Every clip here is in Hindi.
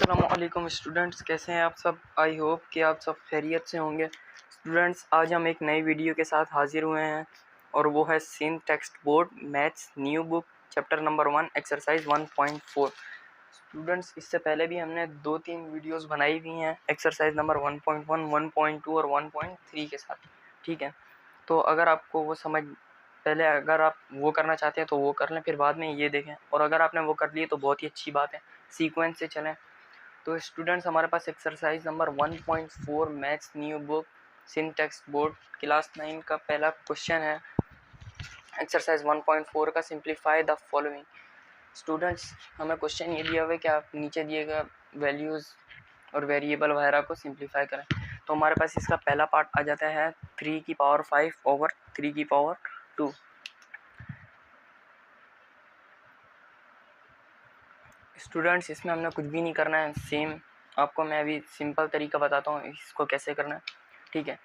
अस्सलामुअलैकुम स्टूडेंट्स, कैसे हैं आप सब। आई होप कि आप सब खैरियत से होंगे। स्टूडेंट्स, आज हम एक नई वीडियो के साथ हाजिर हुए हैं और वो है Sindh text board maths new book chapter number 1 exercise 1.4। Students, इससे पहले भी हमने 2-3 वीडियोस बनाई हुई हैं एक्सरसाइज नंबर 1.1, 1.2 और 1.3 के साथ। ठीक है, तो अगर आपको वो समझ पहले अगर आप वो करना चाहते हैं तो वो कर लें, फिर बाद में ये देखें, और अगर आपने वो कर लिए तो बहुत ही अच्छी बात है, सीक्वेंस से चलें। तो स्टूडेंट्स, हमारे पास exercise number 1.4 maths new book Sindh text board class 9 का पहला क्वेश्चन है। एक्सरसाइज 1.4 का सिंप्लीफाई द फॉलोइंग। स्टूडेंट्स, हमें क्वेश्चन ये दिया हुआ है कि आप नीचे दिए गए वैल्यूज़ और वेरिएबल वगैरह को सिंप्लीफाई करें। तो हमारे पास इसका पहला पार्ट आ जाता है 3 की पावर 5 ओवर 3 की पावर 2। स्टूडेंट्स, इसमें हमने कुछ भी नहीं करना है, सेम आपको मैं अभी सिंपल तरीका बताता हूँ इसको कैसे करना है। ठीक है,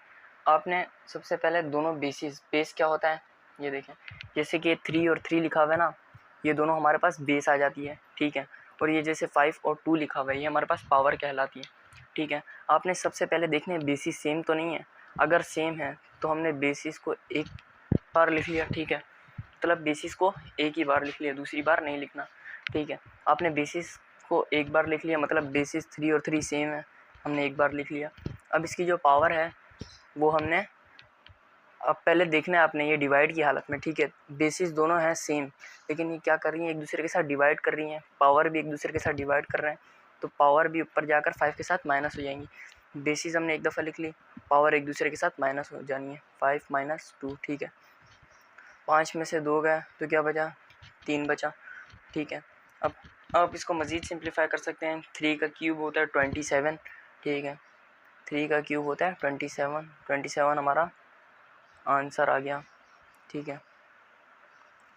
आपने सबसे पहले दोनों बेस क्या होता है ये देखें। जैसे कि 3 और 3 लिखा हुआ है ना, ये दोनों हमारे पास बेस आ जाती है। ठीक है, और ये जैसे 5 और 2 लिखा हुआ है, ये हमारे पास पावर कहलाती है। ठीक है, आपने सबसे पहले देखना है बेसिस सेम तो नहीं है। अगर सेम है तो हमने बेसिस को एक बार लिख लिया। ठीक है, मतलब बेसिस को एक ही बार लिख लिया, दूसरी बार नहीं लिखना। ठीक है, आपने बेसिस को एक बार लिख लिया, मतलब बेसिस 3 और 3 सेम है, हमने एक बार लिख लिया। अब इसकी जो पावर है वो हमने अब पहले देखना है आपने ये डिवाइड की हालत में। ठीक है, बेसिस दोनों हैं सेम, लेकिन ये क्या कर रही हैं, एक दूसरे के साथ डिवाइड कर रही हैं, पावर भी एक दूसरे के साथ डिवाइड कर रहे हैं, तो पावर भी ऊपर जाकर 5 के साथ माइनस हो जाएंगी। बेसिस हमने एक दफ़ा लिख ली, पावर एक दूसरे के साथ माइनस हो जानी है, 5 माइनस 2। ठीक है, 5 में से 2 गया तो क्या बचा, 3 बचा। ठीक है, अब आप इसको मज़ीद सिंप्लीफाई कर सकते हैं। 3 का क्यूब होता है 27। ठीक है, 3 का क्यूब होता है 27 हमारा आंसर आ गया। ठीक है,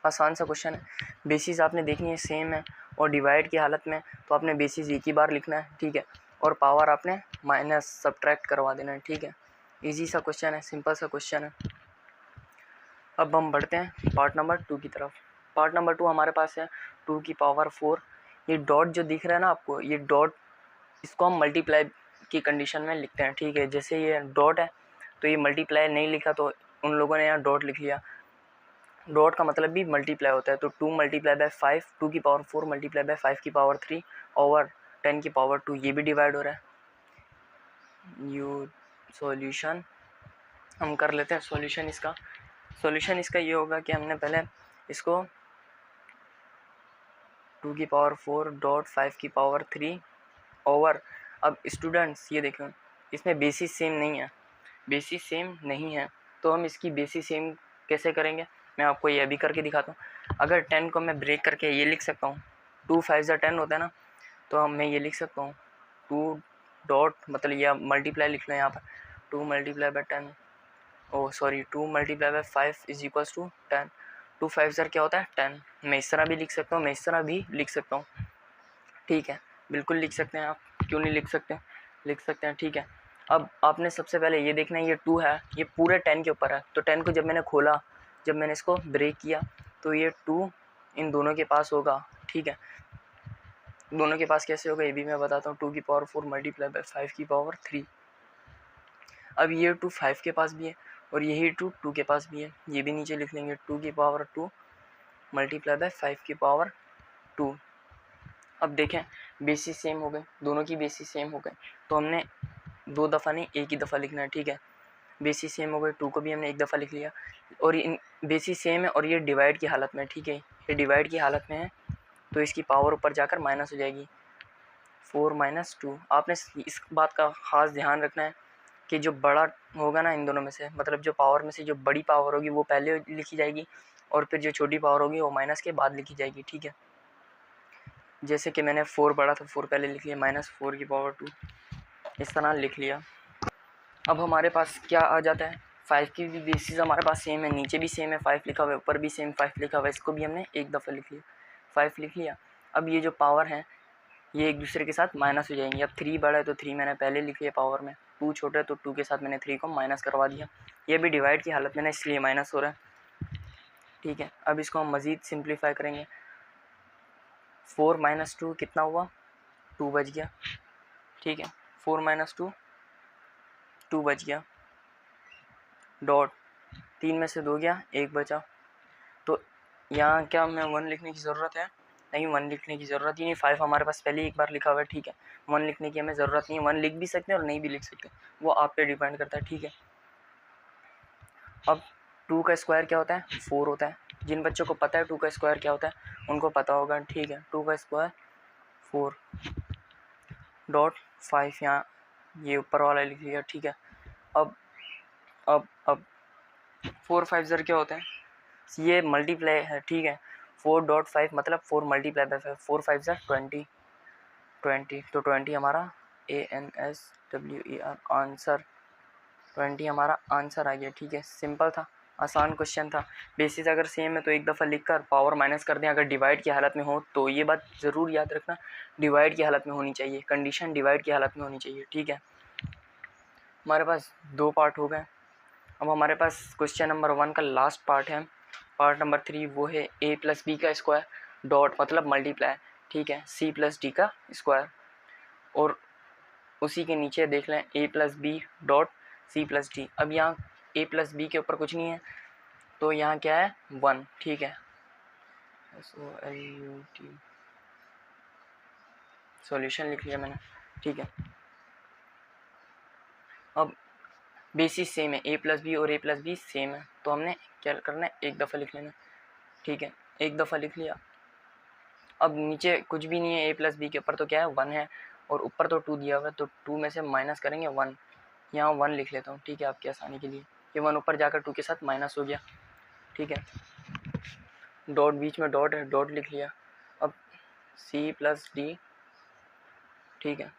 आसान सा क्वेश्चन है। बेसिस आपने देखनी है सेम है, और डिवाइड की हालत में तो आपने बेसिस एक ही बार लिखना है। ठीक है, और पावर आपने माइनस सब्ट्रैक्ट करवा देना है। ठीक है, इजी सा क्वेश्चन है, सिंपल सा क्वेश्चन है। अब हम बढ़ते हैं पार्ट नंबर 2 की तरफ। पार्ट नंबर 2 हमारे पास है 2 की पावर 4। ये डॉट जो दिख रहा है ना आपको, ये डॉट, इसको हम मल्टीप्लाई की कंडीशन में लिखते हैं। ठीक है, जैसे ये डॉट है तो ये मल्टीप्लाई नहीं लिखा तो उन लोगों ने यहाँ डॉट लिख लिया। डॉट का मतलब भी मल्टीप्लाई होता है, तो 2 मल्टीप्लाई बाय 5, 2 की पावर 4 मल्टीप्लाई बाय 5 की पावर 3 ओवर 10 की पावर 2, ये भी डिवाइड हो रहा है। यू सॉल्यूशन हम कर लेते हैं। सॉल्यूशन इसका ये होगा कि हमने पहले इसको 2 की पावर 4 डॉट 5 की पावर 3 ओवर, अब स्टूडेंट्स ये देखो, इसमें बेसिस सेम नहीं है, तो हम इसकी बेसिस सेम कैसे करेंगे, मैं आपको ये अभी करके दिखाता हूँ। अगर 10 को मैं ब्रेक करके ये लिख सकता हूँ, 2 5 10 होता है ना, तो मैं ये लिख सकता हूँ 2 डॉट, मतलब ये मल्टीप्लाई लिख लो यहाँ पर, 2 multiply by 10, 2 multiply by 5 is equals to 10। 2 5 क्या होता है 10। मैं इस तरह भी लिख सकता हूँ, मैं इस तरह भी लिख सकता हूँ। ठीक है, बिल्कुल लिख सकते हैं आप, क्यों नहीं लिख सकते, लिख सकते हैं। ठीक है, अब आपने सबसे पहले ये देखना है, ये 2 है, ये पूरे 10 के ऊपर है, तो 10 को जब मैंने खोला, जब मैंने इसको ब्रेक किया, तो ये 2 इन दोनों के पास होगा। ठीक है, दोनों के पास कैसे होगा ये भी मैं बताता हूँ। 2 की पावर 4 मल्टीप्लाई बाय 5 की पावर 3। अब ये 2 5 के पास भी है, और यही 2 के पास भी है, ये भी नीचे लिख लेंगे, 2 की पावर 2 मल्टीप्लाई बाय 5 की पावर 2। अब देखें, बेसिस सेम हो गए, दोनों की बेसिस सेम हो गए, तो हमने 2 दफ़ा नहीं, एक ही दफ़ा लिखना है। ठीक है, बेसिस सेम हो गए, 2 को भी हमने एक दफ़ा लिख लिया, और इन बेसिस सेम है और ये डिवाइड की हालत में। ठीक है, ये डिवाइड की हालत में है, तो इसकी पावर ऊपर जाकर माइनस हो जाएगी, 4 माइनस 2। आपने इस बात का ख़ास ध्यान रखना है कि जो बड़ा होगा ना इन दोनों में से, मतलब जो पावर में से जो बड़ी पावर होगी वो पहले लिखी जाएगी, और फिर जो छोटी पावर होगी वो माइनस के बाद लिखी जाएगी। ठीक है, जैसे कि मैंने 4 पढ़ा था, 4 पहले लिख लिया, माइनस 4 की पावर 2, इस तरह लिख लिया। अब हमारे पास क्या आ जाता है, 5 की भी बेसिस हमारे पास सेम है, नीचे भी सेम है 5 लिखा हुआ है, ऊपर भी सेम 5 लिखा हुआ है, इसको भी हमने एक दफ़ा लिख लिया, 5 लिख लिया। अब ये जो पावर है ये एक दूसरे के साथ माइनस हो जाएंगी। अब 3 बड़ा है तो 3 मैंने पहले लिख लिया पावर में, 2 छोटा है तो 2 के साथ मैंने 3 को माइनस करवा दिया, ये भी डिवाइड की हालत में ना, इसलिए माइनस हो रहा है। ठीक है, अब इसको हम मज़ीद सिंप्लीफाई करेंगे। 4 माइनस 2 कितना हुआ 2 बच गया, ठीक है। 4 माइनस 2 2 बच गया, डॉट 3 में से 2 गया, 1 बचा। तो यहाँ क्या हमें 1 लिखने की ज़रूरत है? नहीं, 1 लिखने की ज़रूरत ही नहीं, 5 हमारे पास पहले ही एक बार लिखा हुआ है, ठीक है। 1 लिखने की हमें ज़रूरत नहीं है, 1 लिख भी सकते हैं और नहीं भी लिख सकते, वो आप पे डिपेंड करता है, ठीक है। अब 2 का स्क्वायर क्या होता है? 4 होता है। जिन बच्चों को पता है 2 का स्क्वायर क्या होता है उनको पता होगा, ठीक है। 2 का स्क्वायर 4 डॉट 5, यहाँ ये ऊपर वाला लिख लिया, ठीक है। अब 4 5 ज़र क्या होते हैं? ये मल्टीप्लाई है, ठीक है। 4.5 मतलब 4 मल्टीप्लाई बाई 5, 4 5 ज़र 20 तो 20 हमारा ANSWER आंसर, 20 हमारा आंसर आ गया, ठीक है। सिंपल था, आसान क्वेश्चन था। बेसिस अगर सेम है तो एक दफ़ा लिख कर पावर माइनस कर दें। अगर डिवाइड की हालत में हो तो ये बात ज़रूर याद रखना, डिवाइड की हालत में होनी चाहिए, कंडीशन डिवाइड की हालत में होनी चाहिए, ठीक है। हमारे पास 2 पार्ट हो गए। अब हमारे पास क्वेश्चन नंबर 1 का लास्ट पार्ट है, पार्ट नंबर 3, वो है a प्लस बी का स्क्वायर डॉट मतलब मल्टीप्लाई, ठीक है, c प्लस डी का स्क्वायर। और उसी के नीचे देख लें a plus B dot C plus D. अब यहाँ a प्लस बी के ऊपर कुछ नहीं है तो यहाँ क्या है? 1, ठीक है। SOLUT सॉल्यूशन लिख लिया मैंने, ठीक है। अब बेसिस सेम है, a प्लस बी और a प्लस बी सेम है, तो हमने क्या करना है? एक दफ़ा लिख लेना, ठीक है। एक दफ़ा लिख लिया। अब नीचे कुछ भी नहीं है, a प्लस बी के ऊपर तो क्या है? 1 है, और ऊपर तो 2 दिया हुआ है, तो 2 में से माइनस करेंगे 1। यहाँ 1 लिख लेता हूँ, ठीक है, आपकी आसानी के लिए। ये 1 ऊपर जाकर 2 के साथ माइनस हो गया, ठीक है। डॉट बीच में डॉट है, डॉट लिख लिया। अब c प्लस डी, ठीक है।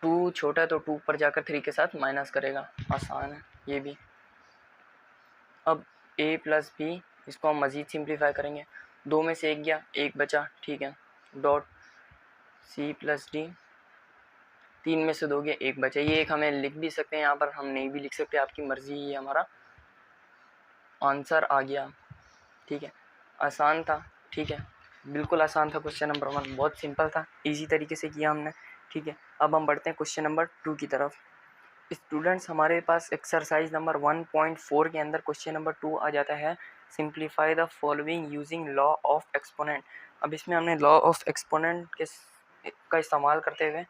2 छोटा है तो 2 ऊपर जाकर 3 के साथ माइनस करेगा, आसान है ये भी। अब a प्लस बी, इसको हम मज़ीद सिंप्लीफाई करेंगे। 2 में से 1 गया, 1 बचा, ठीक है। डॉट c प्लस डी, 3 में से 2 गया, 1 बचा। ये एक हमें लिख भी सकते हैं यहाँ पर, हम नहीं भी लिख सकते, आपकी मर्ज़ी। ये हमारा आंसर आ गया, ठीक है। आसान था, ठीक है, बिल्कुल आसान था। क्वेश्चन नंबर 1 बहुत सिंपल था, इजी तरीके से किया हमने, ठीक है। अब हम बढ़ते हैं क्वेश्चन नंबर 2 की तरफ। स्टूडेंट्स, हमारे पास एक्सरसाइज नंबर 1.4 के अंदर क्वेश्चन नंबर 2 आ जाता है, simplify the following using law of exponent. अब इसमें हमने लॉ ऑफ एक्सपोनेंट का इस्तेमाल करते हुए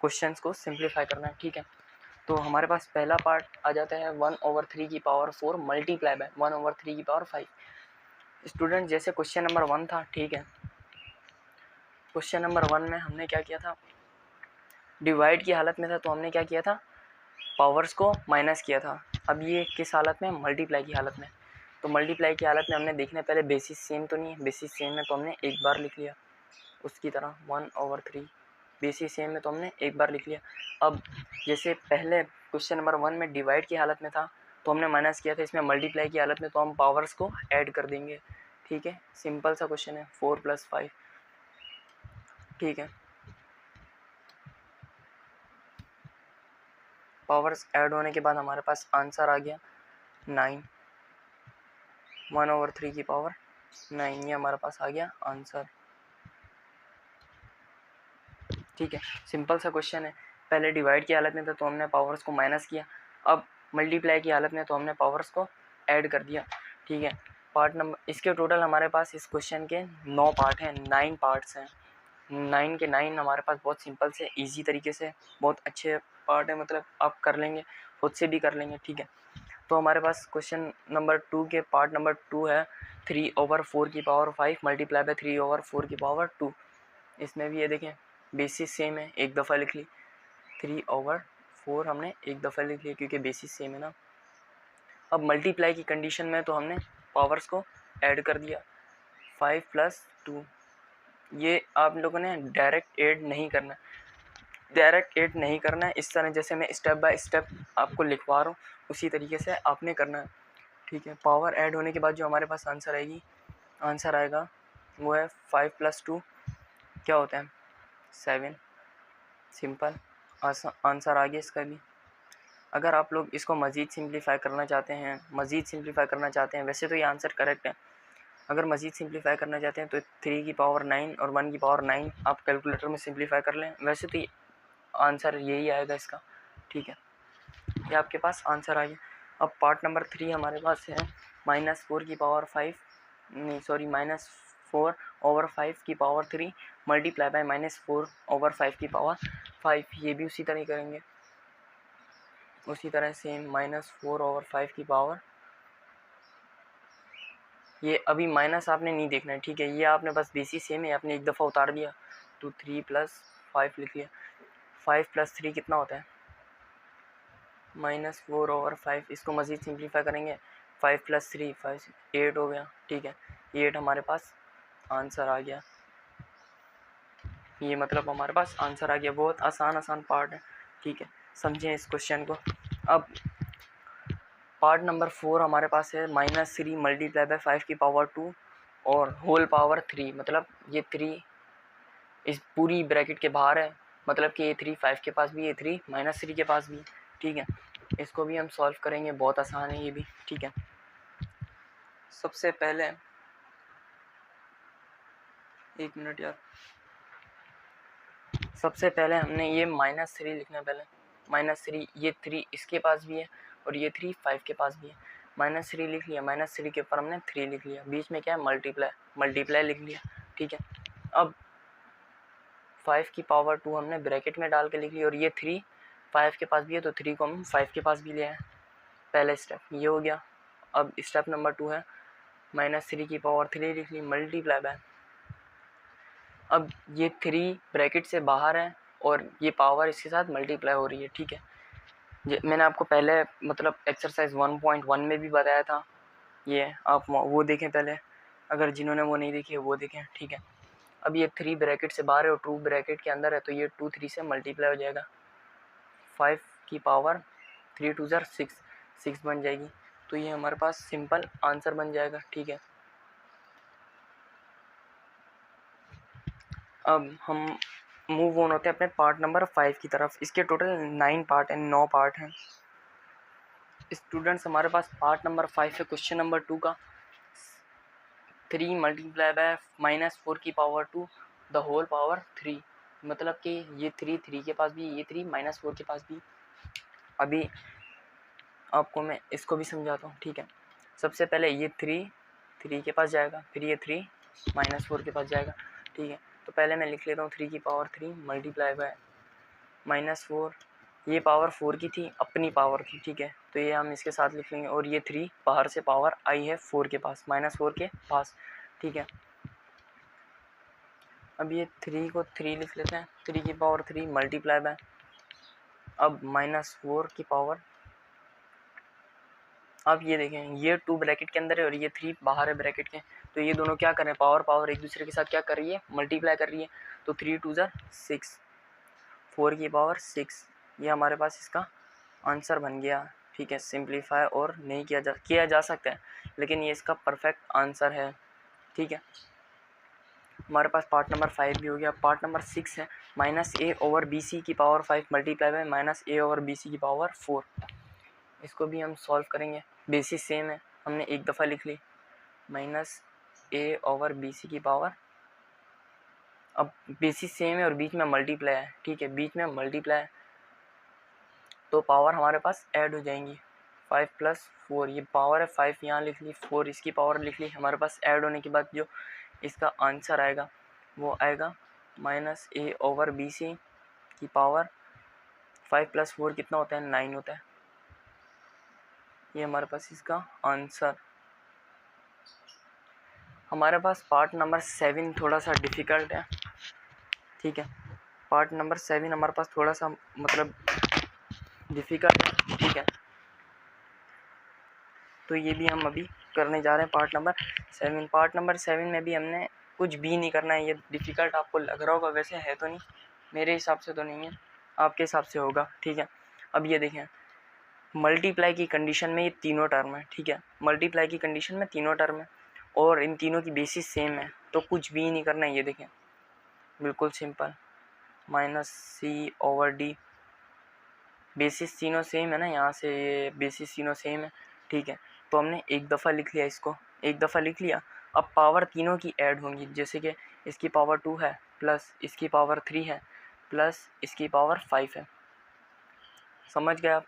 क्वेश्चंस को सिंप्लीफाई करना है, ठीक है। तो हमारे पास पहला पार्ट आ जाता है 1/3 की पावर 4 मल्टीप्लाई बाय 1/3 की पावर 5। स्टूडेंट, जैसे क्वेश्चन नंबर 1 था, ठीक है, क्वेश्चन नंबर 1 में हमने क्या किया था? डिवाइड की हालत में था तो हमने क्या किया था? पावर्स को माइनस किया था। अब ये किस हालत में? मल्टीप्लाई की हालत में। तो मल्टीप्लाई की हालत में हमने देखना पहले बेसिस सेम तो नहीं है, बेसिस सेम है तो हमने एक बार लिख लिया उसकी तरह 1/3। बेसिस सेम है तो हमने एक बार लिख लिया। अब जैसे पहले क्वेश्चन नंबर 1 में डिवाइड की हालत में था तो हमने माइनस किया था, इसमें मल्टीप्लाई की हालत में तो हम पावर्स को ऐड कर देंगे, ठीक है। सिंपल सा क्वेश्चन है, 4 + 5, ठीक है। पावर्स ऐड होने के बाद हमारे पास आंसर आ गया 9, 1/3 की पावर 9, ये हमारे पास आ गया आंसर, ठीक है। सिंपल सा क्वेश्चन है, पहले डिवाइड की हालत में था तो हमने पावर्स को माइनस किया, अब मल्टीप्लाई की हालत में तो हमने पावर्स को ऐड कर दिया, ठीक है। पार्ट नंबर, इसके टोटल हमारे पास इस क्वेश्चन के 9 पार्ट हैं, 9 पार्ट्स हैं, 9 के 9 हमारे पास बहुत सिंपल से इजी तरीके से बहुत अच्छे पार्ट है, मतलब आप कर लेंगे, खुद से भी कर लेंगे, ठीक है। तो हमारे पास क्वेश्चन नंबर 2 के पार्ट नंबर 2 है 3/4 की पावर 5 मल्टीप्लाई बाय 3/4 की पावर 2। इसमें भी ये देखें बेसिस सेम है, एक दफ़ा लिख ली। 3/4 हमने एक दफ़ा लिख लिया क्योंकि बेसिस सेम है ना। अब मल्टीप्लाई की कंडीशन में तो हमने पावर्स को ऐड कर दिया, 5 + 2। ये आप लोगों ने डायरेक्ट ऐड नहीं करना, डायरेक्ट ऐड नहीं करना है, इस तरह जैसे मैं स्टेप बाय स्टेप आपको लिखवा रहा हूँ उसी तरीके से आपने करना है, ठीक है। पावर ऐड होने के बाद जो हमारे पास आंसर आएगा वो है 5 + 2 क्या होता है? 7। सिंपल आंसर आ गया इसका भी। अगर आप लोग इसको मज़ीद सिंप्लीफाई करना चाहते हैं, वैसे तो ये आंसर करेक्ट है, अगर मज़ीद सिंप्लीफाई करना चाहते हैं तो 3 की पावर 9 और 1 की पावर 9 आप कैलकुलेटर में सिंप्लीफाई कर लें। वैसे तो आंसर यही आएगा इसका, ठीक है, ये आपके पास आंसर आ गया। अब पार्ट नंबर 3 हमारे पास है -4 की पावर 5 नहीं सॉरी -4/5 की पावर 3 मल्टीप्लाई बाय -4/5 की पावर 5। ये भी उसी तरह करेंगे, उसी तरह सेम -4/5 की पावर, ये अभी माइनस आपने नहीं देखना है, ठीक है, ये आपने बस बेसिस सेम है, आपने एक दफ़ा उतार दिया तो 3 + 5 लिख लिया। 5 + 3 कितना होता है -4/5। इसको मज़ीद सिंप्लीफाई करेंगे, 5 + 3 5 8 हो गया, ठीक है, 8 हमारे पास आंसर आ गया। ये मतलब हमारे पास आंसर आ गया। बहुत आसान पार्ट है, ठीक है, समझें इस क्वेश्चन को। अब पार्ट नंबर 4 हमारे पास है -3 मल्टीप्लाई बाय 5 की पावर 2 और होल पावर 3, मतलब ये 3 इस पूरी ब्रैकेट के बाहर है, मतलब कि ये 3 5 के पास भी, ये 3 -3 के पास भी, ठीक है। इसको भी हम सॉल्व करेंगे, बहुत आसान है ये भी, ठीक है। सबसे पहले एक मिनट यार, सबसे पहले हमने ये -3 लिखना है। पहले -3, ये 3 इसके पास भी है और ये 3 5 के पास भी है। -3 लिख लिया, -3 के ऊपर हमने 3 लिख लिया, बीच में क्या है मल्टीप्लाई लिख लिया, ठीक है। अब 5 की पावर 2 हमने ब्रैकेट में डाल के लिख ली और ये 3 5 के पास भी है तो 3 को हम 5 के पास भी ले आए। पहला स्टेप ये हो गया। अब स्टेप नंबर 2 है -3 की पावर 3 लिख ली मल्टीप्लाई बाय, अब ये 3 ब्रैकेट से बाहर है और ये पावर इसके साथ मल्टीप्लाई हो रही है, ठीक है। मैंने आपको पहले मतलब एक्सरसाइज 1.1 में भी बताया था, ये आप वो देखें पहले, अगर जिन्होंने वो नहीं देखी है वो देखें, ठीक है। अब ये 3 ब्रैकेट से बाहर है और 2 ब्रैकेट के अंदर है तो ये 2 3 से मल्टीप्लाई हो जाएगा। 5 की पावर 3 2 ज़र 6 बन जाएगी, तो ये हमारे पास सिंपल आंसर बन जाएगा, ठीक है। अब हम मूव ऑन होते हैं अपने पार्ट नंबर 5 की तरफ। इसके टोटल 9 पार्ट हैं, 9 पार्ट हैं। स्टूडेंट्स हमारे पास पार्ट नंबर 5 है क्वेश्चन नंबर 2 का। 3 मल्टीप्लाई बाय -4 की पावर 2 द होल पावर 3, मतलब कि ये 3 के पास भी, ये 3 -4 के पास भी। अभी आपको मैं इसको भी समझाता हूँ, ठीक है। सबसे पहले ये 3 के पास जाएगा, फिर ये 3 -4 के पास जाएगा, ठीक है। तो पहले मैं लिख लेता हूँ 3 की पावर 3 मल्टीप्लाई बाय -4, ये पावर 4 की थी, अपनी पावर थी, ठीक है, तो ये हम इसके साथ लिख लेंगे। और ये 3 बाहर से पावर आई है 4 के पास, -4 के पास, ठीक है। अब ये 3 को 3 लिख लेते हैं, 3 की पावर 3 मल्टीप्लाई बाय, अब -4 की पावर, अब ये देखें ये 2 ब्रैकेट के अंदर है और ये 3 बाहर है ब्रैकेट के, तो ये दोनों क्या कर रहे हैं, पावर एक दूसरे के साथ क्या कर रही है, मल्टीप्लाई कर रही है। तो 3 2 ज़र 6, 4 की पावर 6, ये हमारे पास इसका आंसर बन गया, ठीक है। सिंप्लीफाई और नहीं किया जा सकता है, लेकिन ये इसका परफेक्ट आंसर है, ठीक है। हमारे पास पार्ट नंबर 5 भी हो गया। पार्ट नंबर 6 है -a/bc की पावर 5 मल्टीप्लाई बाय -a/bc की पावर 4। इसको भी हम सॉल्व करेंगे, बेसिस सेम है, हमने एक दफ़ा लिख ली -a/bc की पावर, अब बेसिस सेम है और बीच में मल्टीप्लाई है, ठीक है, बीच में मल्टीप्लाई है तो पावर हमारे पास ऐड हो जाएंगी। 5 + 4, ये पावर है 5 यहाँ लिख ली, 4 इसकी पावर लिख ली। हमारे पास ऐड होने के बाद जो इसका आंसर आएगा वो आएगा -a/bc की पावर 5 + 4 कितना होता है, 9 होता है। ये हमारे पास इसका आंसर। हमारे पास पार्ट नंबर 7 थोड़ा सा डिफ़िकल्ट है, ठीक है। पार्ट नंबर 7 हमारे पास थोड़ा सा मतलब डिफ़िकल्ट है, ठीक है। तो ये भी हम अभी करने जा रहे हैं पार्ट नंबर 7। पार्ट नंबर 7 में भी हमने कुछ भी नहीं करना है। ये डिफ़िकल्ट आपको लग रहा होगा, वैसे है तो नहीं, मेरे हिसाब से तो नहीं है, आपके हिसाब से होगा, ठीक है। अब ये देखें मल्टीप्लाई की कंडीशन में ये तीनों टर्म है, ठीक है, मल्टीप्लाई की कंडीशन में तीनों टर्म है और इन तीनों की बेसिस सेम है, तो कुछ भी नहीं करना है। ये देखें बिल्कुल सिंपल, -c/d, बेसिस तीनों सेम है ना, यहाँ से ये बेसिस तीनों सेम है, ठीक है। तो हमने एक दफ़ा लिख लिया, इसको एक दफ़ा लिख लिया अब पावर तीनों की ऐड होंगी, जैसे कि इसकी पावर 2 है प्लस इसकी पावर 3 है प्लस इसकी पावर 5 है। समझ गए आप?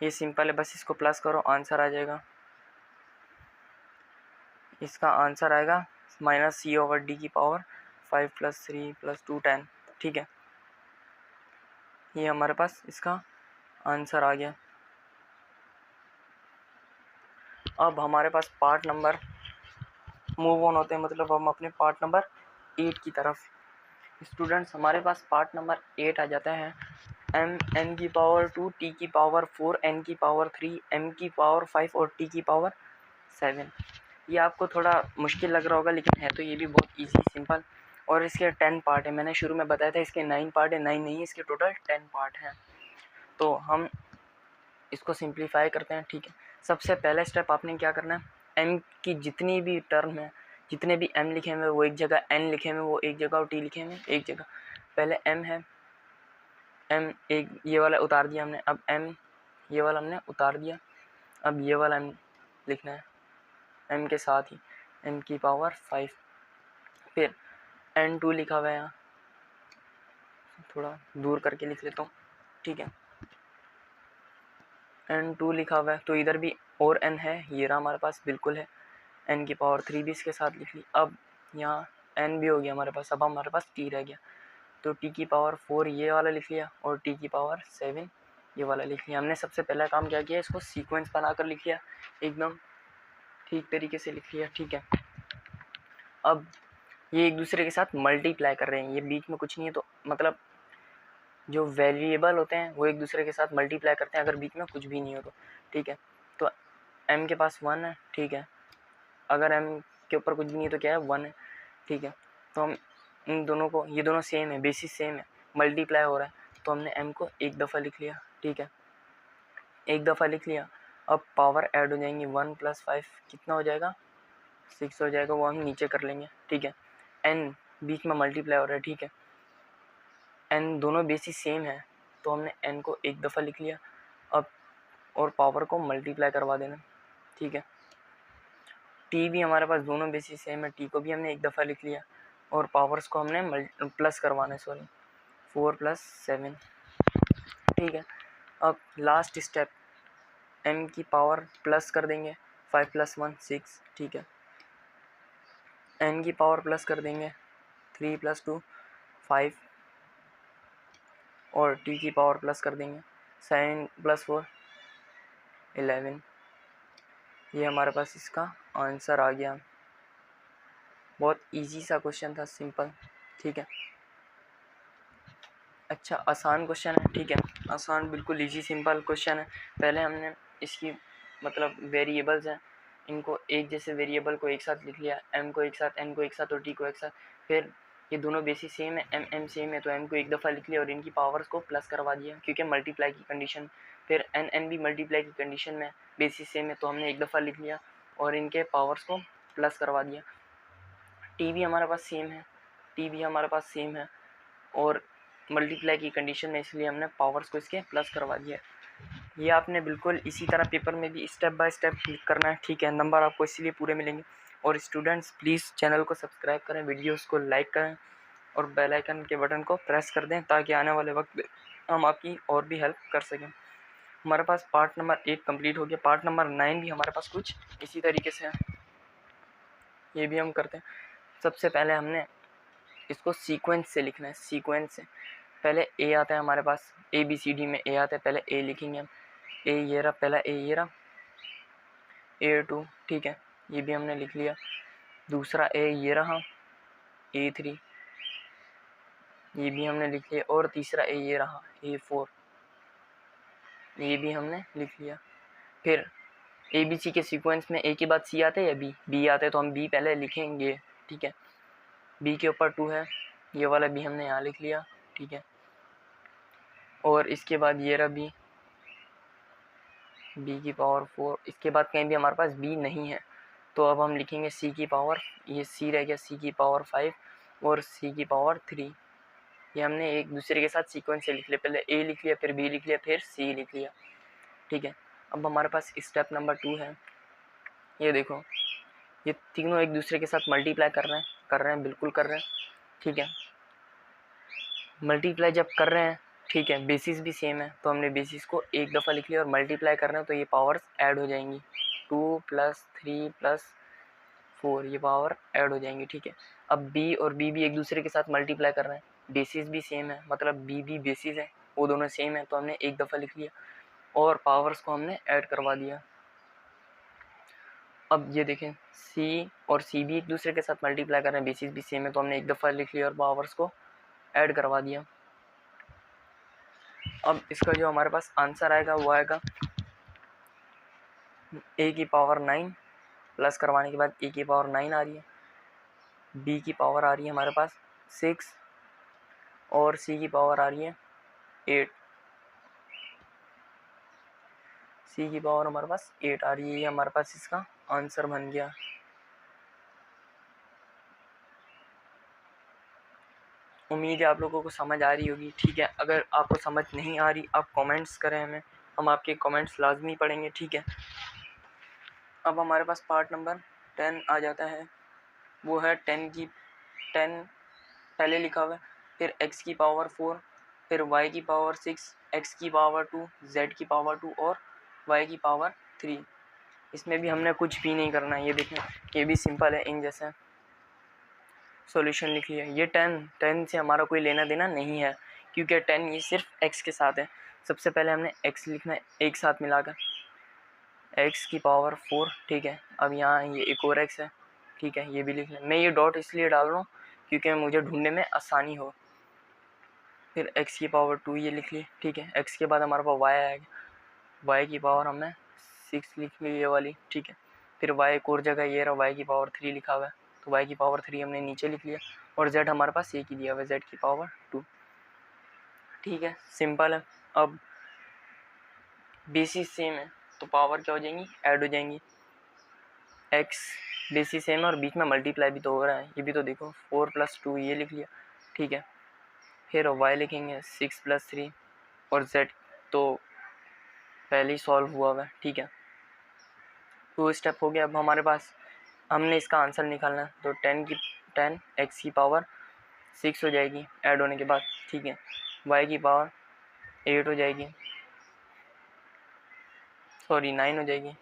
ये सिंपल है, बस इसको प्लस करो, आंसर आ जाएगा। इसका आंसर आएगा -c/d की पावर 5 + 3 + 2 10। ठीक है, ये हमारे पास इसका आंसर आ गया। अब हमारे पास पार्ट नंबर मूव ऑन होते हैं, मतलब हम अपने पार्ट नंबर 8 की तरफ। स्टूडेंट्स, हमारे पास पार्ट नंबर 8 आ जाता है n की पावर 2, t की पावर 4, n की पावर 3, m की पावर 5 और t की पावर 7। ये आपको थोड़ा मुश्किल लग रहा होगा, लेकिन है तो ये भी बहुत इजी सिंपल। और इसके 10 पार्ट है, मैंने शुरू में बताया था इसके 9 पार्ट है, 9 नहीं, इसके टोटल 10 पार्ट हैं। तो हम इसको सिंप्लीफाई करते हैं। ठीक है, सबसे पहला स्टेप आपने क्या करना है, m की जितनी भी टर्म है, जितने भी m लिखे हुए वो एक जगह, n लिखे हुए वो एक जगह और t लिखे हुए एक जगह। पहले m है, m एक ये वाला उतार दिया हमने, अब m ये वाला हमने उतार दिया, अब ये वाला m लिखना है m के साथ ही, m की पावर 5। फिर n2 लिखा हुआ है, यहाँ थोड़ा दूर करके लिख लेता हूँ। ठीक है, n2 लिखा हुआ है, तो इधर भी और n है, ये रहा हमारे पास, बिल्कुल है। n की पावर 3 भी इसके साथ लिख ली। अब यहाँ n भी हो गया हमारे पास, अब हमारे पास t रह गया, तो t की पावर 4 ये वाला लिख लिया और t की पावर 7 ये वाला लिख लिया। हमने सबसे पहला काम क्या किया, इसको सीक्वेंस बनाकर लिख लिया, एकदम ठीक तरीके से लिख लिया। ठीक है, अब ये एक दूसरे के साथ मल्टीप्लाई कर रहे हैं, ये बीच में कुछ नहीं है, तो मतलब जो वेरिएबल होते हैं वो एक दूसरे के साथ मल्टीप्लाई करते हैं अगर बीच में कुछ भी नहीं हो तो। ठीक है, तो m के पास 1 है। ठीक है, अगर m के ऊपर कुछ भी नहीं है तो क्या है, 1 है। ठीक है, तो हम इन दोनों को, ये दोनों सेम है, बेसिस सेम है, मल्टीप्लाई हो रहा है, तो हमने m को एक दफ़ा लिख लिया। ठीक है, एक दफ़ा लिख लिया। अब पावर ऐड हो जाएंगी, 1 + 5 कितना हो जाएगा, 6 हो जाएगा, वो हम नीचे कर लेंगे। ठीक है, n बीच में मल्टीप्लाई हो रहा है। ठीक है, n दोनों बेसिस सेम है, तो हमने n को एक दफ़ा लिख लिया। अब और पावर को मल्टीप्लाई करवा देना। ठीक है, t भी हमारे पास दोनों बेसिस सेम है, t को भी हमने एक दफ़ा लिख लिया और पावर्स को हमने प्लस करवाना है, सॉरी 4 + 7। ठीक है, अब लास्ट स्टेप, m की पावर प्लस कर देंगे, 5 + 1 6। ठीक है, n की पावर प्लस कर देंगे, 3 + 2 5 और t की पावर प्लस कर देंगे, 7 + 4 11। ये हमारे पास इसका आंसर आ गया। बहुत इजी सा क्वेश्चन था, सिंपल। ठीक है, अच्छा आसान क्वेश्चन है। ठीक है, आसान, बिल्कुल इजी सिंपल क्वेश्चन है। पहले हमने इसकी मतलब वेरिएबल्स हैं, इनको एक जैसे वेरिएबल को एक साथ लिख लिया, m को एक साथ, n को एक साथ और t को एक साथ। फिर ये दोनों बेसिस सेम है, m सेम है, तो m को एक दफ़ा लिख लिया और इनकी पावर्स को प्लस करवा दिया, क्योंकि मल्टीप्लाई की कंडीशन। फिर n भी मल्टीप्लाई की कंडीशन में बेसिस सेम है, तो हमने एक दफ़ा लिख लिया और इनके पावर्स को प्लस करवा दिया। t भी हमारे पास सेम है, t भी हमारे पास सेम है और मल्टीप्लाई की कंडीशन में, इसलिए हमने पावर्स को इसके प्लस करवा दिया। ये आपने बिल्कुल इसी तरह पेपर में भी स्टेप बाय स्टेप करना है। ठीक है, नंबर आपको इसीलिए पूरे मिलेंगे। और स्टूडेंट्स प्लीज़ चैनल को सब्सक्राइब करें, वीडियोस को लाइक करें और बेल आइकन के बटन को प्रेस कर दें, ताकि आने वाले वक्त में हम आपकी और भी हेल्प कर सकें। हमारे पास पार्ट नंबर 8 कंप्लीट हो गया, पार्ट नंबर 9 भी हमारे पास कुछ इसी तरीके से है, ये भी हम करते हैं। सबसे पहले हमने इसको सीक्वेंस से लिखना है, सीक्वेंस से। पहले ए आता है हमारे पास, ABCD में ए आता है, पहले ए लिखेंगे हम, ए ये रहा, पहला ए ये रहा, A2। ठीक है, ये भी हमने लिख लिया। दूसरा ए ये रहा, A3, ये भी हमने लिख लिया। और तीसरा ए ये रहा, A4, ये भी हमने लिख लिया। फिर ABC के सीक्वेंस में ए के बाद सी आता है या बी आता है, तो हम बी पहले लिखेंगे। ठीक है, बी के ऊपर 2 है, ये वाला भी हमने यहाँ लिख लिया। ठीक है, और इसके बाद ये रहा बी की पावर 4। इसके बाद कहीं भी हमारे पास बी नहीं है, तो अब हम लिखेंगे सी की पावर, ये सी रह गया, सी की पावर 5 और सी की पावर 3। ये हमने एक दूसरे के साथ सीक्वेंस से लिख लिया, पहले ए लिख लिया, फिर बी लिख लिया, फिर सी लिख लिया। ठीक है, अब हमारे पास स्टेप नंबर 2 है, ये देखो, ये तीनों एक दूसरे के साथ मल्टीप्लाई कर रहे हैं बिल्कुल कर रहे हैं, ठीक है। मल्टीप्लाई जब कर रहे हैं, ठीक है, बेसिस भी सेम है तो हमने बेसिस को एक दफ़ा लिख लिया और मल्टीप्लाई कर रहे हैं तो ये पावर्स ऐड हो जाएंगी, 2 + 3 + 4 ये पावर ऐड हो जाएंगी, ठीक है। अब बी और बी भी एक दूसरे के साथ मल्टीप्लाई कर रहे हैं, बेसिस भी सेम है मतलब बी भी बेसिस है, वो दोनों सेम है तो हमने एक दफ़ा लिख लिया और पावर्स को हमने ऐड करवा दिया। अब ये देखें सी और सी भी एक दूसरे के साथ मल्टीप्लाई कर रहे हैं, बेसिस भी सेम है तो हमने एक दफ़ा लिख लिया और पावर्स को ऐड करवा दिया। अब इसका जो हमारे पास आंसर आएगा वो आएगा a⁴ प्लस करवाने के बाद a⁴ आ रही है, b की पावर आ रही है हमारे पास 6 और c की पावर आ रही है 8, c की पावर हमारे पास 8 आ रही है। ये हमारे पास इसका आंसर बन गया। उम्मीद है आप लोगों को समझ आ रही होगी, ठीक है। अगर आपको समझ नहीं आ रही आप कमेंट्स करें हमें, हम आपके कमेंट्स लाजमी पढ़ेंगे, ठीक है। अब हमारे पास पार्ट नंबर 10 आ जाता है, वो है 10 पहले लिखा हुआ है, फिर x की पावर 4, फिर y की पावर 6, x की पावर 2, z की पावर 2 और y की पावर 3। इसमें भी हमने कुछ भी नहीं करना है, ये देखें ये भी सिंपल है, इन जैसे सॉल्यूशन लिख लिया। ये 10 से हमारा कोई लेना देना नहीं है क्योंकि 10 ये सिर्फ x के साथ है। सबसे पहले हमने x लिखना है एक साथ मिलाकर, x की पावर 4, ठीक है। अब यहाँ ये एक और x है, ठीक है, ये भी लिख लें। मैं ये डॉट इसलिए डाल रहा हूँ क्योंकि मुझे ढूंढने में आसानी हो। फिर x की पावर 2 ये लिख ली, ठीक है। x के बाद हमारे पास y आएगा, y की पावर हमने 6 लिख ली ये वाली, ठीक है। फिर y एक और जगह ये रहा, y की पावर 3 लिखा हुआ है तो y की पावर 3 हमने नीचे लिख लिया और z हमारे पास एक ही दिया हुआ है, z की पावर 2, ठीक है, सिंपल है। अब बेसिस सेम है तो पावर क्या हो जाएंगी, ऐड हो जाएंगी। x बेसिस सेम है और बीच में मल्टीप्लाई भी तो हो रहा है, ये भी तो देखो 4 + 2 ये लिख लिया, ठीक है। फिर y लिखेंगे 6 + 3 और z तो पहले ही सॉल्व हुआ हुआ है, ठीक है। 2 स्टेप हो गया। अब हमारे पास हमने इसका आंसर निकालना है तो 10 x की पावर 6 हो जाएगी ऐड होने के बाद, ठीक है। y की पावर 8 हो जाएगी, सॉरी 9 हो जाएगी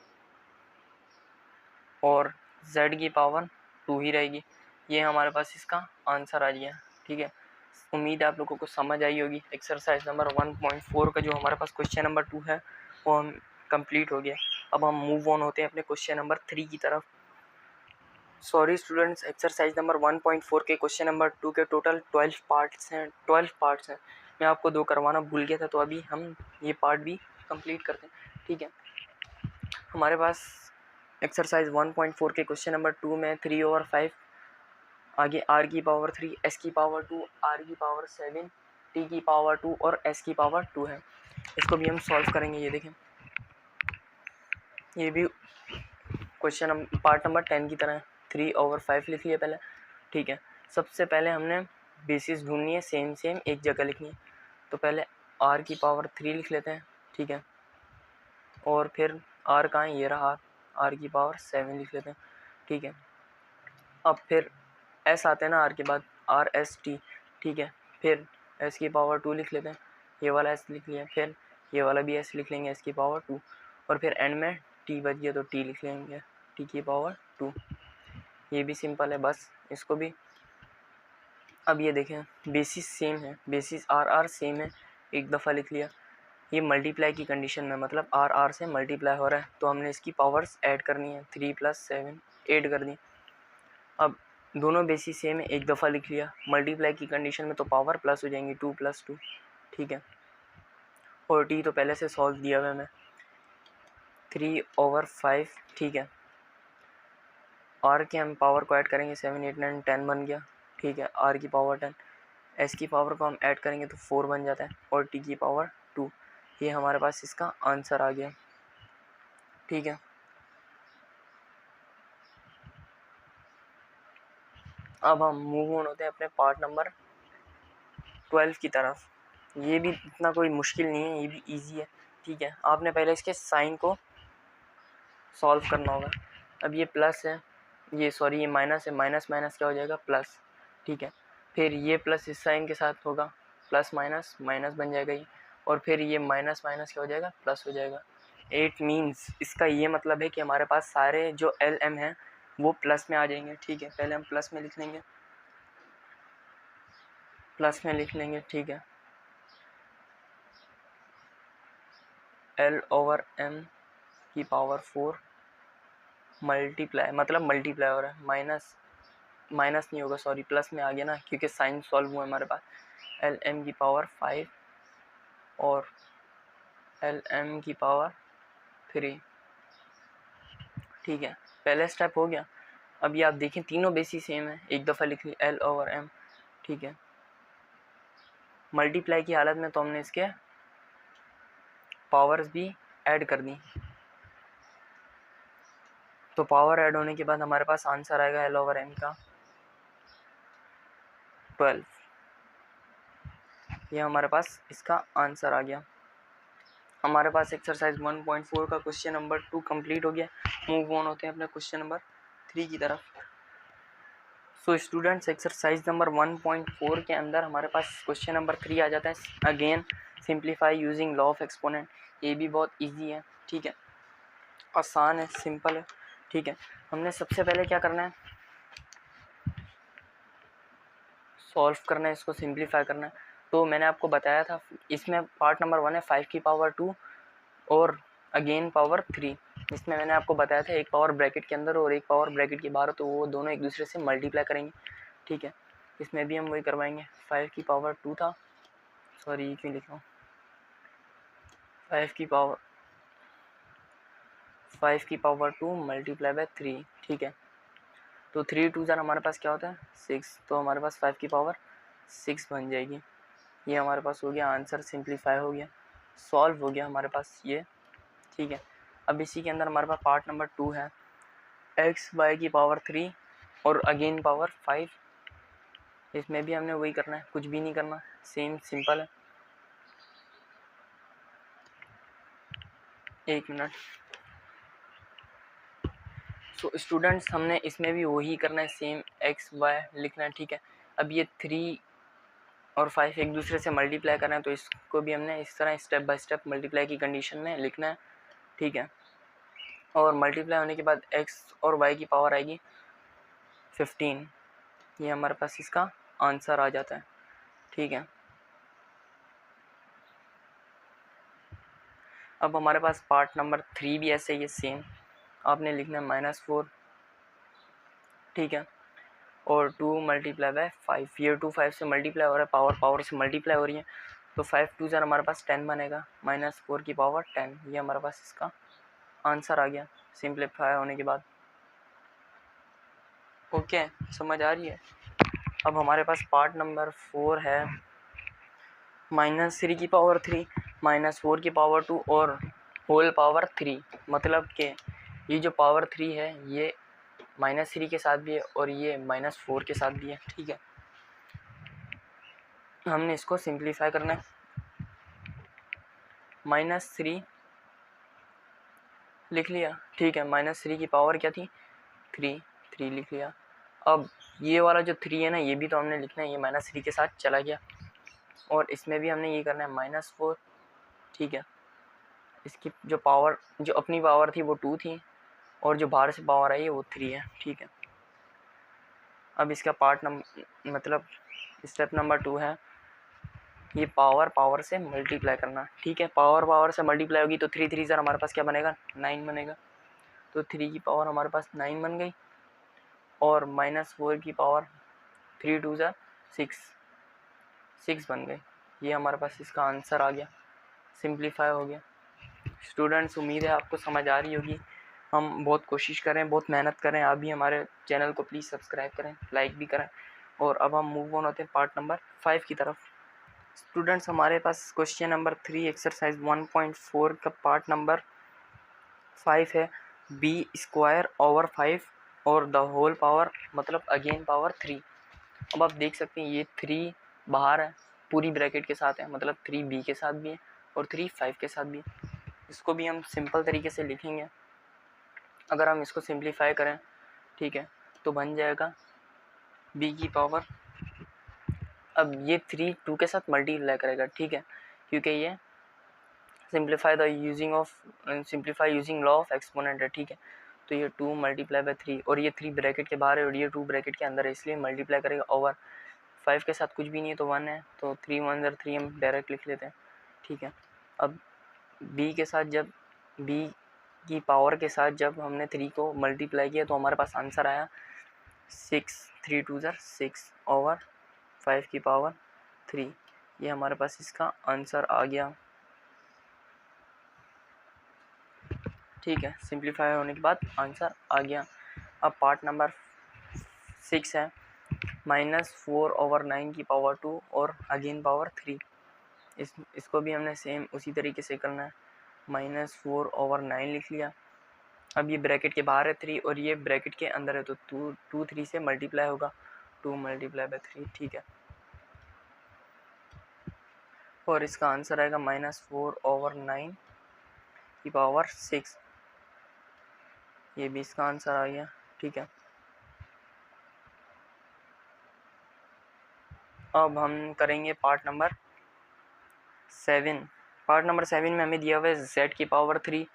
और z की पावर 2 ही रहेगी। ये हमारे पास इसका आंसर आ गया, ठीक है। उम्मीद है आप लोगों को समझ आई होगी। एक्सरसाइज नंबर 1.4 का जो हमारे पास क्वेश्चन नंबर 2 है वो हम कंप्लीट हो गया। अब हम मूव ऑन होते हैं अपने क्वेश्चन नंबर 3 की तरफ। सॉरी स्टूडेंट्स, एक्सरसाइज नंबर 1.4 के क्वेश्चन नंबर 2 के टोटल 12 पार्ट्स हैं। मैं आपको 2 करवाना भूल गया था तो अभी हम ये पार्ट भी कंप्लीट करते हैं, ठीक है। हमारे पास एक्सरसाइज 1.4 के क्वेश्चन नंबर 2 में 3/5, आगे r की पावर 3, s की पावर 2, r की पावर 7, t की पावर 2 और s की पावर 2 है। इसको भी हम सॉल्व करेंगे। ये देखें ये भी क्वेश्चन पार्ट नंबर 10 की तरह है। 3/5 लिख लिया पहले, ठीक है। सबसे पहले हमने बेसिस ढूंढनी है, सेम एक जगह लिखनी है तो पहले r की पावर 3 लिख लेते हैं, ठीक है। और फिर r कहाँ है, ये रहा r की पावर 7 लिख लेते हैं, ठीक है। अब फिर s आते हैं ना r के बाद, RST, ठीक है। फिर s की पावर 2 लिख लेते हैं, ये वाला s लिख लिया, फिर ये वाला भी s लिख लेंगे, s की पावर 2 और फिर एंड में t बच गया तो t लिख लेंगे, t की पावर 2। ये भी सिंपल है बस इसको भी। अब ये देखें बेसिस सेम है, बेसिस r सेम है, एक दफ़ा लिख लिया। ये मल्टीप्लाई की कंडीशन में मतलब r से मल्टीप्लाई हो रहा है तो हमने इसकी पावर्स ऐड करनी है, 3 + 7 8 कर दी। अब दोनों बेसिस सेम है, एक दफ़ा लिख लिया। मल्टीप्लाई की कंडीशन में तो पावर प्लस हो जाएंगी, 2 + 2, ठीक है। और t तो पहले से सॉल्व दिया हुआ है मैं, 3/5, ठीक है। r के हम पावर को ऐड करेंगे, 7 8 9 10 बन गया, ठीक है। r की पावर 10, s की पावर को हम ऐड करेंगे तो 4 बन जाता है और t की पावर 2। ये हमारे पास इसका आंसर आ गया, ठीक है। अब हम मूव ऑन होते हैं अपने पार्ट नंबर 12 की तरफ। ये भी इतना कोई मुश्किल नहीं है, ये भी इजी है, ठीक है। आपने पहले इसके साइन को सॉल्व करना होगा। अब ये प्लस है, ये सॉरी ये माइनस है, माइनस माइनस क्या हो जाएगा प्लस, ठीक है। फिर ये प्लस इस साइन के साथ होगा, प्लस माइनस माइनस बन जाएगा ये, और फिर ये माइनस माइनस क्या हो जाएगा प्लस हो जाएगा। इट मीन्स इसका ये मतलब है कि हमारे पास सारे जो एल एम हैं वो प्लस में आ जाएंगे, ठीक है। पहले हम प्लस में लिख लेंगे, प्लस में लिख लेंगे, ठीक है। L/m की पावर 4 मल्टीप्लाई, मतलब मल्टीप्लाई हो रहा है, माइनस माइनस नहीं होगा सॉरी, प्लस में आ गया ना क्योंकि साइन सॉल्व हुआ हमारे पास। Lm की पावर 5 और Lm की पावर 3, ठीक है। पहला स्टेप हो गया। अभी आप देखें तीनों बेसिस सेम है, एक दफ़ा लिख ली L/m, ठीक है। मल्टीप्लाई की हालत में तो हमने इसके पावर्स भी ऐड कर दी, तो पावर ऐड होने के बाद हमारे पास आंसर आएगा L/m का 12। ये हमारे पास इसका आंसर आ गया। हमारे पास एक्सरसाइज 1.4 का क्वेश्चन नंबर 2 कंप्लीट हो गया। मूव ऑन होते हैं अपने क्वेश्चन नंबर 3 की तरफ। सो स्टूडेंट्स, एक्सरसाइज नंबर 1.4 के अंदर हमारे पास क्वेश्चन नंबर 3 आ जाता है, again simplify using law of exponent. ये भी बहुत इजी है, ठीक है, आसान है, सिंपल है, ठीक है। हमने सबसे पहले क्या करना है, सॉल्व करना है, इसको सिंप्लीफाई करना है। तो मैंने आपको बताया था इसमें पार्ट नंबर 1 है 5 की पावर 2 और अगेन पावर 3। इसमें मैंने आपको बताया था एक पावर ब्रैकेट के अंदर और एक पावर ब्रैकेट के बाहर, तो वो दोनों एक दूसरे से मल्टीप्लाई करेंगे, ठीक है। इसमें भी हम वही करवाएंगे। 5 की पावर 2 था, सॉरी ये क्यों लिख रहा हूँ, 5 की पावर 2 मल्टीप्लाई बाय 3, ठीक है। तो 3 2 हमारे पास क्या होता है 6, तो हमारे पास 5 की पावर 6 बन जाएगी। ये हमारे पास हो गया आंसर, सिंप्लीफाई हो गया, सॉल्व हो गया हमारे पास ये, ठीक है। अब इसी के अंदर हमारे पास पार्ट नंबर 2 है एक्स वाई की पावर 3 और अगेन पावर 5। इसमें भी हमने वही करना है, कुछ भी नहीं करना, सेम सिंपल है। एक मिनट। सो स्टूडेंट्स, हमने इसमें भी वही करना है, सेम एक्स वाई लिखना है, ठीक है। अब ये 3 और 5 एक दूसरे से मल्टीप्लाई करना है, तो इसको भी हमने इस तरह स्टेप बाय स्टेप मल्टीप्लाई की कंडीशन में लिखना है, ठीक है। और मल्टीप्लाई होने के बाद एक्स और वाई की पावर आएगी 15। ये हमारे पास इसका आंसर आ जाता है, ठीक है। अब हमारे पास पार्ट नंबर 3 भी ऐसे ही है, सेम आपने लिखना है -4, ठीक है, और 2 मल्टीप्लाई बाय 5। ये 2 5 से मल्टीप्लाई हो रहा है, पावर पावर से मल्टीप्लाई हो रही है, तो 5 2 हमारे पास 10 बनेगा, -4 की पावर 10। ये हमारे पास इसका आंसर आ गया सिंप्लीफाई होने के बाद। ओके, समझ आ रही है। अब हमारे पास पार्ट नंबर 4 है -3 की पावर 3, -4 की पावर 2 और होल पावर 3। मतलब कि ये जो पावर 3 है ये -3 के साथ भी है और ये -4 के साथ भी है, ठीक है। हमने इसको सिंप्लीफाई करना है। -3 लिख लिया, ठीक है। -3 की पावर क्या थी 3 लिख लिया। अब ये वाला जो 3 है ना, ये भी तो हमने लिखना है, ये -3 के साथ चला गया और इसमें भी हमने ये करना है -4, ठीक है। इसकी जो पावर, जो अपनी पावर थी वो 2 थी और जो बाहर से पावर आई है वो 3 है, ठीक है। अब इसका पार्ट नंबर मतलब स्टेप नंबर 2 है ये पावर से मल्टीप्लाई करना, ठीक है। पावर से मल्टीप्लाई होगी तो 3 3 हमारे पास क्या बनेगा 9 बनेगा, तो 3 की पावर हमारे पास 9 बन गई और -4 की पावर 3 2 6 बन गई। ये हमारे पास इसका आंसर आ गया, सिंप्लीफाई हो गया। स्टूडेंट्स, उम्मीद है आपको समझ आ रही होगी। हम बहुत कोशिश करें, बहुत मेहनत करें, आप भी हमारे चैनल को प्लीज़ सब्सक्राइब करें, लाइक भी करें। और अब हम मूव ऑन होते हैं पार्ट नंबर 5 की तरफ। स्टूडेंट्स, हमारे पास क्वेश्चन नंबर 3 एक्सरसाइज 1.4 का पार्ट नंबर 5 है b² और द होल पावर मतलब अगेन पावर 3। अब आप देख सकते हैं ये 3 बाहर है, पूरी ब्रैकेट के साथ है, मतलब 3 b के साथ भी है और 3 5 के साथ भी है। इसको भी हम सिंपल तरीके से लिखेंगे। अगर हम इसको सिंप्लीफाई करें, ठीक है, तो बन जाएगा b की पावर, अब ये 3 2 के साथ मल्टीप्लाई करेगा, ठीक है, क्योंकि ये simplify using law of exponent है, ठीक है। तो ये 2 मल्टीप्लाई बाय 3 और ये 3 ब्रैकेट के बाहर है और ये 2 ब्रैकेट के अंदर है, इसलिए मल्टीप्लाई करेगा ओवर 5 के साथ कुछ भी नहीं है तो 1 है, तो 3 1 ज़र 3 हम डायरेक्ट लिख लेते हैं, ठीक है। अब b के साथ जब b की पावर के साथ जब हमने 3 को मल्टीप्लाई किया तो हमारे पास आंसर आया 6, 3 2 ज़र 6 ओवर 5 की पावर 3, ये हमारे पास इसका आंसर आ गया, ठीक है। सिंप्लीफाई होने के बाद आंसर आ गया। अब पार्ट नंबर 6 है -4/9 की पावर 2 और अगेन पावर 3, इसको भी हमने सेम उसी तरीके से करना है, -4/9 लिख लिया। अब ये ब्रैकेट के बाहर है 3 और ये ब्रैकेट के अंदर है, तो 2 3 से मल्टीप्लाई होगा, 2 मल्टीप्लाई बाय 3, ठीक है, और इसका आंसर आएगा -4/9 की पावर 6, ये भी इसका आंसर आ गया, ठीक है। अब हम करेंगे पार्ट नंबर 7। पार्ट नंबर 7 में हमें दिया हुआ है z की पावर 3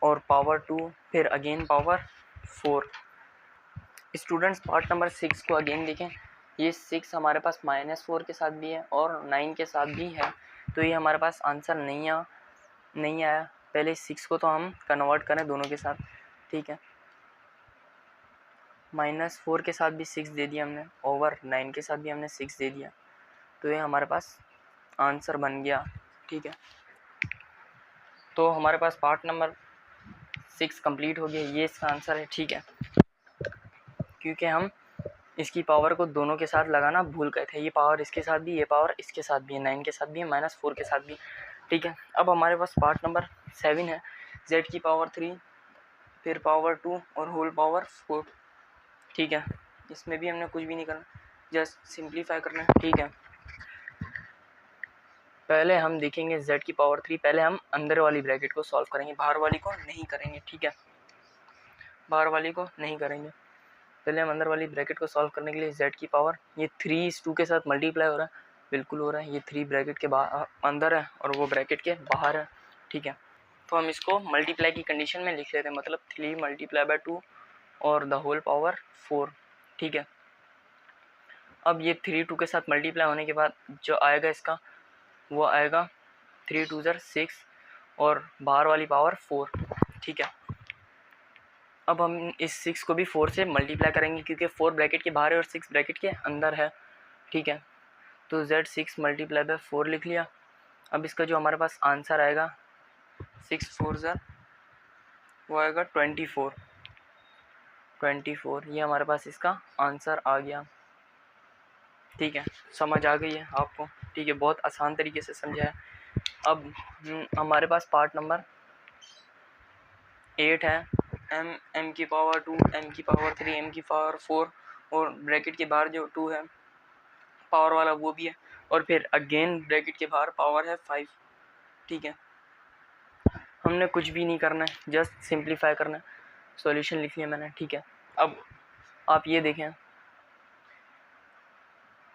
और पावर 2 फिर again power 4। Students part number 6 को अगेन देखें, ये 6 हमारे पास -4 के साथ भी है और 9 के साथ भी है, तो ये हमारे पास आंसर नहीं आया। पहले 6 को तो हम कन्वर्ट करें दोनों के साथ, ठीक है, -4 के साथ भी 6 दे दिया हमने, ओवर 9 के साथ भी हमने 6 दे दिया, तो ये हमारे पास आंसर बन गया, ठीक है। तो हमारे पास पार्ट नंबर 6 कंप्लीट हो गया, ये इसका आंसर है, ठीक है, क्योंकि हम इसकी पावर को दोनों के साथ लगाना भूल गए थे, ये पावर इसके साथ भी, ये पावर इसके साथ भी है, 9 के साथ भी है, -4 के साथ भी, ठीक है। अब हमारे पास पार्ट नंबर 7 है z की पावर 3 फिर पावर 2 और होल पावर 4, ठीक है। इसमें भी हमने कुछ भी नहीं करना, जस्ट सिंप्लीफाई करना है, ठीक है। पहले हम देखेंगे z की पावर 3, पहले हम अंदर वाली ब्रैकेट को सॉल्व करेंगे, बाहर वाली को नहीं करेंगे, ठीक है, बाहर वाली को नहीं करेंगे। पहले हम अंदर वाली ब्रैकेट को सॉल्व करने के लिए z की पावर, ये 3 इस 2 के साथ मल्टीप्लाई हो रहा है, बिल्कुल हो रहा है, ये 3 ब्रैकेट के अंदर है और वो ब्रैकेट के बाहर है, ठीक है। तो हम इसको मल्टीप्लाई की कंडीशन में लिख लेते हैं, मतलब 3 मल्टीप्लाई बाय 2 और द होल पावर 4, ठीक है। अब ये 3 2 के साथ मल्टीप्लाई होने के बाद जो आएगा इसका वो आएगा 3 2 ज़र 6 और बाहर वाली पावर 4, ठीक है। अब हम इस 6 को भी 4 से मल्टीप्लाई करेंगे क्योंकि 4 ब्रैकेट के बाहर है और 6 ब्रैकेट के अंदर है, ठीक है। तो z 6 मल्टीप्लाई बाय 4 लिख लिया। अब इसका जो हमारे पास आंसर आएगा 6 4 ज़र वो आएगा 24, ये हमारे पास इसका आंसर आ गया, ठीक है। समझ आ गई है आपको, ठीक है, बहुत आसान तरीके से समझा है। अब हमारे पास पार्ट नंबर 8 है m की पावर 2 m की पावर 3 m की पावर 4 और ब्रैकेट के बाहर जो 2 है पावर वाला वो भी है और फिर अगेन ब्रैकेट के बाहर पावर है 5, ठीक है। हमने कुछ भी नहीं करना है, जस्ट सिंप्लीफाई करना है, सॉल्यूशन लिख लिया मैंने, ठीक है। अब आप ये देखें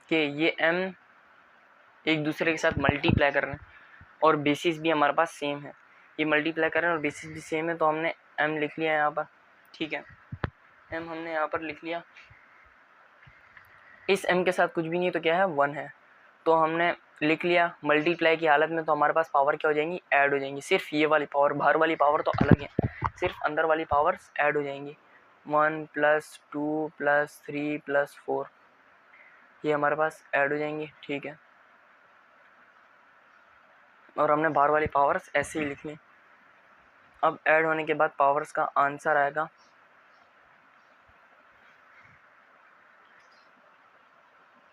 कि ये m एक दूसरे के साथ मल्टीप्लाई कर रहे हैं और बेसिस भी हमारे पास सेम है, ये मल्टीप्लाई कर रहे हैं और बेसिस भी सेम है, तो हमने m लिख लिया यहाँ पर, ठीक है, m हमने यहाँ पर लिख लिया। इस m के साथ कुछ भी नहीं तो क्या है 1 है, तो हमने लिख लिया मल्टीप्लाई की हालत में, तो हमारे पास पावर क्या हो जाएंगी, ऐड हो जाएंगी। सिर्फ ये वाली पावर, बाहर वाली पावर तो अलग है, सिर्फ अंदर वाली पावर्स ऐड हो जाएंगी, 1 + 2 + 3 + 4 ये हमारे पास ऐड हो जाएंगी, ठीक है। और हमने बाहर वाली पावर्स ऐसे ही लिख ली। अब ऐड होने के बाद पावर्स का आंसर आएगा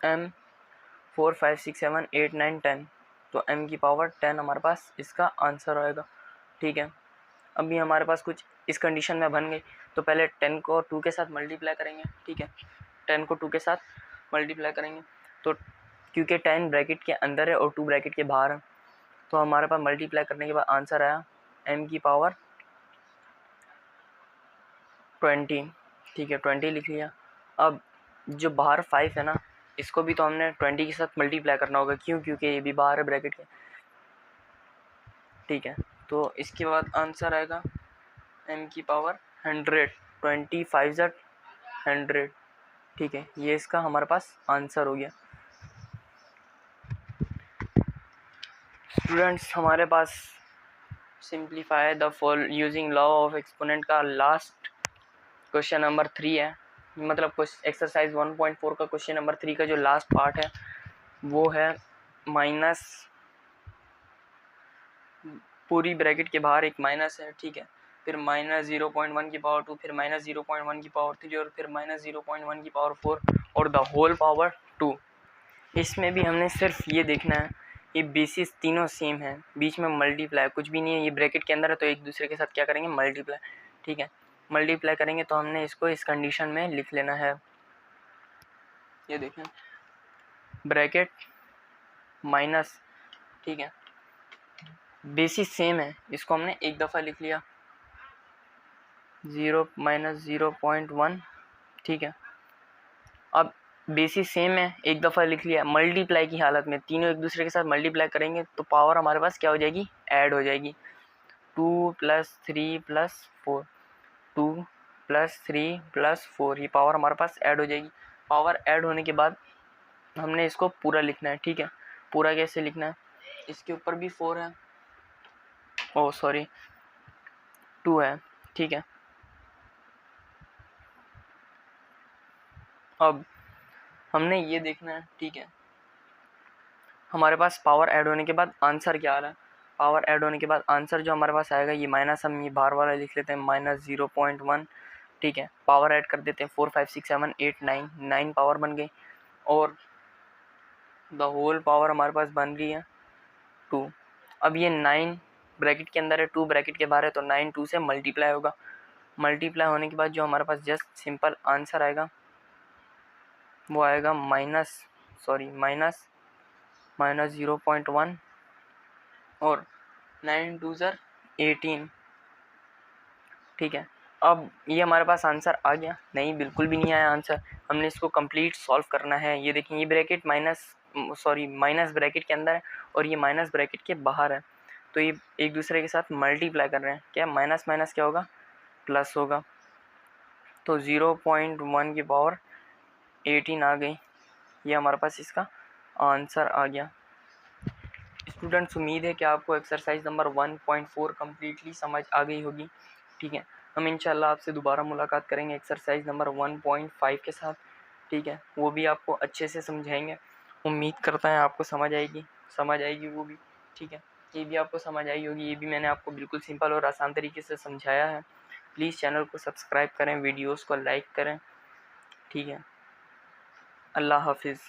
m 4 5 6 7 8 9 10, तो m की पावर 10 हमारे पास इसका आंसर आएगा, ठीक है। अभी हमारे पास कुछ इस कंडीशन में बन गई, तो पहले 10 को 2 के साथ मल्टीप्लाई करेंगे, ठीक है, 10 को 2 के साथ मल्टीप्लाई करेंगे, तो क्योंकि 10 ब्रैकेट के अंदर है और 2 ब्रैकेट के बाहर है, तो हमारे पास मल्टीप्लाई करने के बाद आंसर आया m की पावर 20, ठीक है, 20 लिख लिया। अब जो बाहर 5 है ना, इसको भी तो हमने 20 के साथ मल्टीप्लाई करना होगा, क्यों? क्योंकि ये भी बाहर है ब्रैकेट के, ठीक है। तो इसके बाद आंसर आएगा m की पावर 100, 25 ज़ा 100, ठीक है। ये इसका हमारे पास आंसर हो गया। स्टूडेंट्स, हमारे पास simplify the fall using law of exponent का लास्ट क्वेश्चन नंबर 3 है, मतलब एक्सरसाइज 1.4 का क्वेश्चन नंबर 3 का जो लास्ट पार्ट है वो है माइनस, पूरी ब्रैकेट के बाहर एक माइनस है, ठीक है, फिर माइनस 0.1 की पावर 2, फिर माइनस 0.1 की पावर 3 और फिर माइनस 0.1 की पावर 4 और द होल पावर 2। इसमें भी हमने सिर्फ ये देखना है, ये बेसिस तीनों सेम है, बीच में मल्टीप्लाई कुछ भी नहीं है, ये ब्रैकेट के अंदर है तो एक दूसरे के साथ क्या करेंगे, मल्टीप्लाई, ठीक है। मल्टीप्लाई करेंगे तो हमने इसको इस कंडीशन में लिख लेना है। ये देखें, ब्रैकेट माइनस, ठीक है, बेसिस सेम है, इसको हमने एक दफ़ा लिख लिया 0 माइनस 0.1, ठीक है। अब बेसिस सेम है, एक दफ़ा लिख लिया, मल्टीप्लाई की हालत में तीनों एक दूसरे के साथ मल्टीप्लाई करेंगे तो पावर हमारे पास क्या हो जाएगी, ऐड हो जाएगी। 2 + 3 + 4, 2 + 3 + 4, ये पावर हमारे पास ऐड हो जाएगी। पावर ऐड होने के बाद हमने इसको पूरा लिखना है, ठीक है। पूरा कैसे लिखना है, इसके ऊपर भी 4 है, ओ सॉरी 2 है, ठीक है। अब हमने ये देखना है, ठीक है, हमारे पास पावर ऐड होने के बाद आंसर क्या आ रहा है। पावर ऐड होने के बाद आंसर जो हमारे पास आएगा, ये माइनस हम ये बाहर वाला लिख लेते हैं माइनस 0.1, ठीक है। पावर ऐड कर देते हैं 4 5 6 7 8 9, 9 पावर बन गई और द होल पावर हमारे पास बन रही है 2। अब ये 9 ब्रैकेट के अंदर है, 2 ब्रैकेट के बाहर है, तो 9 2 से मल्टीप्लाई होगा। मल्टीप्लाई होने के बाद जो हमारे पास जस्ट सिंपल आंसर आएगा वो आएगा माइनस 0.1 और 9 2 ज़र 18, ठीक है। अब ये हमारे पास आंसर आ गया, नहीं बिल्कुल भी नहीं आया आंसर, हमने इसको कंप्लीट सॉल्व करना है। ये देखिए, ये ब्रैकेट माइनस ब्रैकेट के अंदर है और ये माइनस ब्रैकेट के बाहर है, तो ये एक दूसरे के साथ मल्टीप्लाई कर रहे हैं। क्या माइनस माइनस क्या होगा, प्लस होगा, तो 0.1 की पावर 18 आ गई। ये हमारे पास इसका आंसर आ गया। स्टूडेंट्स, उम्मीद है कि आपको एक्सरसाइज नंबर 1.4 कम्प्लीटली समझ आ गई होगी, ठीक है। हम इंशाल्लाह आपसे दोबारा मुलाकात करेंगे एक्सरसाइज नंबर 1.5 के साथ, ठीक है। वो भी आपको अच्छे से समझाएंगे, उम्मीद करता है आपको समझ आएगी वो भी, ठीक है। ये भी आपको समझ आई होगी, ये भी मैंने आपको बिल्कुल सिंपल और आसान तरीके से समझाया है। प्लीज़ चैनल को सब्सक्राइब करें, वीडियोज़ को लाइक करें, ठीक है। अल्लाह हाफिज़।